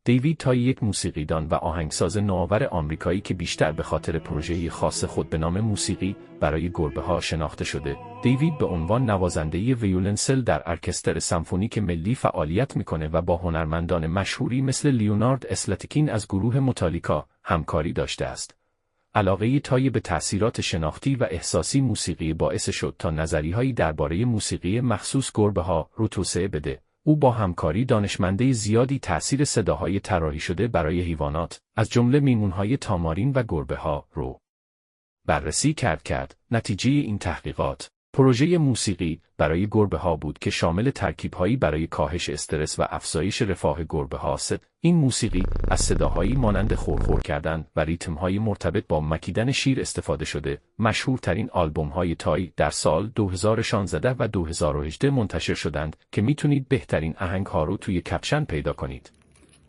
دیوید تای یک موسیقیدان و آهنگساز نوآور آمریکایی که بیشتر به خاطر پروژه‌ای خاص خود به نام موسیقی برای گربه‌ها شناخته شده. دیوید به عنوان نوازنده ویولنسل در ارکستر سمفونیک ملی فعالیت میکنه و با هنرمندان مشهوری مثل لیونارد اسلاتیکین از گروه متالیکا همکاری داشته است. علاقه تای به تأثیرات شناختی و احساسی موسیقی باعث شد تا نظریه‌هایی درباره موسیقی مخصوص گربه‌ها رو توسعه بده. او با همکاری دانشمنده زیادی تأثیر صداهای طراحی شده برای حیوانات، از جمله میمون‌های تامارین و گربه‌ها رو بررسی کرد. نتیجه این تحقیقات، پروژه موسیقی برای گربه‌ها بود که شامل ترکیب‌هایی برای کاهش استرس و افزایش رفاه گربه‌ها است. این موسیقی از صداهایی مانند خورخور کردن و ریتم‌های مرتبط با مکیدن شیر استفاده شده. مشهورترین آلبوم‌های تای در سال 2016 و 2018 منتشر شدند که میتونید بهترین آهنگ‌ها رو توی کپشن پیدا کنید.